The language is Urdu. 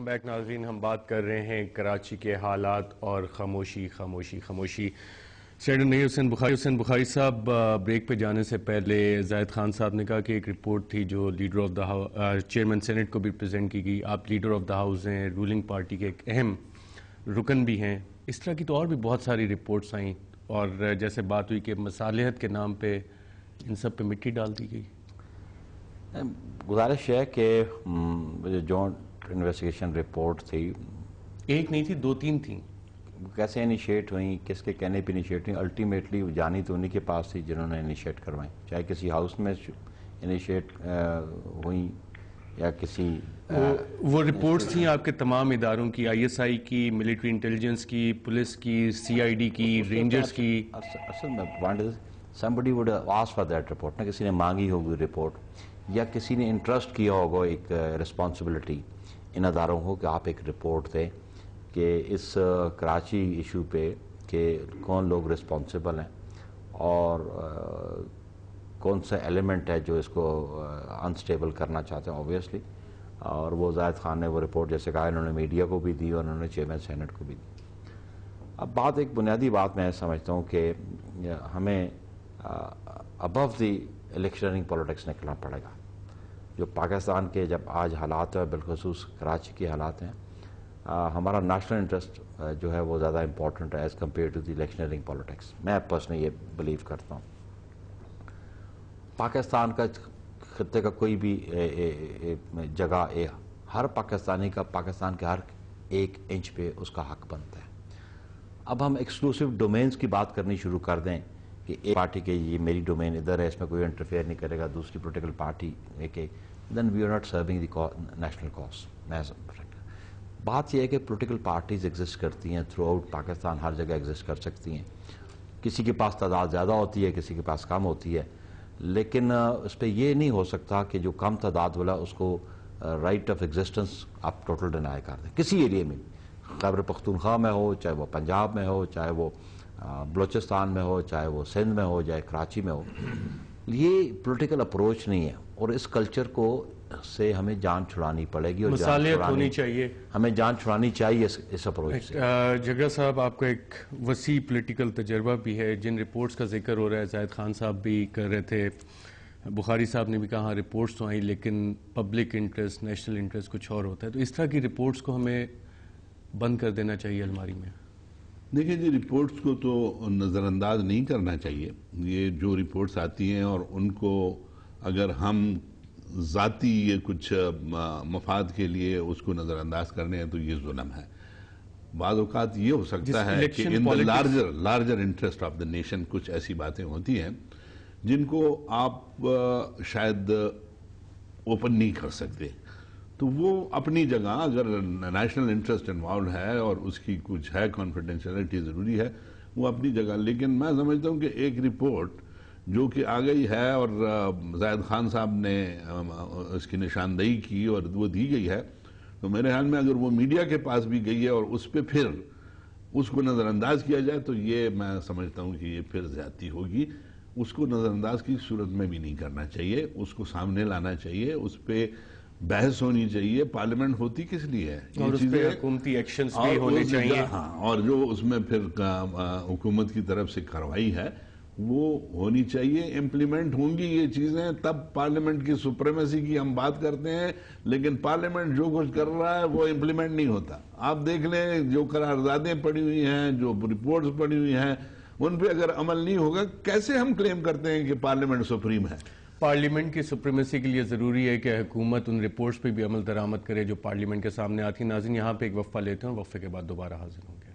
بیک ناظرین، ہم بات کر رہے ہیں کراچی کے حالات اور خاموشی خاموشی خاموشی. سینیٹر نئی حسین بخاری صاحب، بریک پہ جانے سے پہلے زاہد خان صاحب نے کہا کہ ایک رپورٹ تھی جو leader of the chairman senate کو بھی پریزنٹ کی گئی. آپ لیڈر آف دا ہاؤس ہیں، رولنگ پارٹی کے ایک اہم رکن بھی ہیں. اس طرح کی تو اور بھی بہت ساری رپورٹس آئیں اور جیسے بات ہوئی کہ مصالحت کے نام پہ ان سب پہ مٹی ڈال دی گئی. گزارش ہے کہ جوائنٹ انویسٹیگیشن رپورٹ تھی، ایک نہیں تھی، 2-3 تھیں. کیسے انیشیٹ ہوئیں، کس کے کہنے پہ انیشیٹ ہوئیں، الٹیمیٹلی جانی تو انہی کے پاس تھی جنہوں نے انیشیٹ کروائیں، چاہے کسی ہاؤس میں انیشیٹ ہوئیں یا کسی وہ رپورٹس تھیں آپ کے تمام اداروں کی، آئی ایس آئی کی، ملٹری انٹیلیجنس کی، پولیس کی، سی آئی ڈی کی، رینجرز کی. اصل میں point somebody would ask for that report، نہ کسی نے مانگی ہوگی رپورٹ یا کسی نے انٹرسٹ کیا ہوگا ایک رسپانسبلٹی ان اداروں کو کہ آپ ایک رپورٹ دیں کہ اس کراچی ایشو پہ کہ کون لوگ رسپانسبل ہیں اور کون سا ایلیمنٹ ہے جو اس کو انسٹیبل کرنا چاہتے ہیں اوبویسلی. اور وہ زاہد خان نے وہ رپورٹ جیسے کہا انہوں نے میڈیا کو بھی دی اور انہوں نے چیئرمین سینٹ کو بھی دی. اب بات ایک بنیادی بات میں سمجھتا ہوں کہ ہمیں ابو دی الیکشنرنگ پولیٹکس نکلنا پڑے گا. جو پاکستان کے جب آج حالات ہیں بالخصوص کراچی کے حالات ہیں، ہمارا نیشنل انٹرسٹ جو ہے وہ زیادہ امپورٹنٹ ہے as compared to the electioneering politics. میں پرسنلی یہ بلیو کرتا ہوں. پاکستان کا خطے کا کوئی بھی جگہ ہر پاکستانی کا پاکستان کے ہر ایک انچ پہ اس کا حق بنتا ہے. اب ہم ایکسکلوسیو ڈومینز کی بات کرنی شروع کر دیں کہ ایک پارٹی کے یہ میری ڈومین ادھر ہے، اس میں کوئی انٹرفیئر نہیں کرے گا، دوسری پولیٹیکل پارٹی کے then we are not serving the national cause. بات یہ ہے کہ پولیٹیکل پارٹیز ایگزسٹ کرتی ہیں تھرو آؤٹ پاکستان، ہر جگہ ایگزسٹ کر سکتی ہیں. کسی کے پاس تعداد زیادہ ہوتی ہے، کسی کے پاس کم ہوتی ہے، لیکن اس پہ یہ نہیں ہو سکتا کہ جو کم تعداد والا اس کو رائٹ آف ایگزسٹنس آپ ٹوٹل ڈینائی کر دیں کسی ایریے میں، خیبر پختونخوا میں ہو، چاہے وہ پنجاب میں ہو، چاہے وہ بلوچستان میں ہو، چاہے وہ سندھ میں ہو، چاہے کراچی میں ہو. یہ پولیٹیکل اپروچ نہیں ہے اور اس کلچر کو سے ہمیں جان چھڑانی پڑے گی اور مصالحت ہونی چاہیے، ہمیں جان چھڑانی چاہیے اس اپروچ سے. جگہ صاحب، آپ کا ایک وسیع پولیٹیکل تجربہ بھی ہے. جن رپورٹس کا ذکر ہو رہا ہے، زاہد خان صاحب بھی کر رہے تھے، بخاری صاحب نے بھی کہا رپورٹس تو آئیں لیکن پبلک انٹرسٹ، نیشنل انٹرسٹ کچھ اور ہوتا ہے. تو اس طرح کی رپورٹس کو ہمیں بند کر دینا چاہیے الماری میں. دیکھیں جی، رپورٹس کو تو نظر انداز نہیں کرنا چاہیے. یہ جو رپورٹس آتی ہیں اور ان کو اگر ہم ذاتی یہ کچھ مفاد کے لیے اس کو نظر انداز کرنے ہیں تو یہ ظلم ہے. بعض اوقات یہ ہو سکتا ہے کہ in the larger interest of the nation کچھ ایسی باتیں ہوتی ہیں جن کو آپ شاید اوپن نہیں کر سکتے. تو وہ اپنی جگہ اگر نیشنل انٹرسٹ انوالوڈ ہے اور اس کی کچھ ہے کانفیڈینشیلٹی ضروری ہے، وہ اپنی جگہ. لیکن میں سمجھتا ہوں کہ ایک رپورٹ جو کہ آ گئی ہے اور زاہد خان صاحب نے اس کی نشاندہی کی اور وہ دی گئی ہے، تو میرے خیال میں اگر وہ میڈیا کے پاس بھی گئی ہے اور اس پہ پھر اس کو نظر انداز کیا جائے تو یہ میں سمجھتا ہوں کہ یہ پھر زیادتی ہوگی. اس کو نظر انداز کی صورت میں بھی نہیں کرنا چاہیے، اس کو سامنے لانا چاہیے، اس پہ بحث ہونی چاہیے. پارلیمنٹ ہوتی کس لیے ہے؟ اور اس پہ حکومتی ایکشنز بھی ہونے چاہیے. ہاں، اور جو اس میں پھر حکومت کی طرف سے کارروائی ہے وہ ہونی چاہیے. امپلیمنٹ ہوں گی یہ چیزیں تب پارلیمنٹ کی سپریمیسی کی ہم بات کرتے ہیں. لیکن پارلیمنٹ جو کچھ کر رہا ہے وہ امپلیمنٹ نہیں ہوتا. آپ دیکھ لیں جو قراردادیں پڑی ہوئی ہیں، جو رپورٹس پڑی ہوئی ہیں، ان پہ اگر عمل نہیں ہوگا کیسے ہم کلیم کرتے ہیں کہ پارلیمنٹ سپریم ہے؟ پارلیمنٹ کی سپریمیسی کے لیے ضروری ہے کہ حکومت ان رپورٹس پہ بھی عمل درآمد کرے جو پارلیمنٹ کے سامنے آتی ہیں. ناظرین، یہاں پہ ایک وقفہ لیتے ہیں اور وقفے کے بعد دوبارہ حاضر ہوں گے.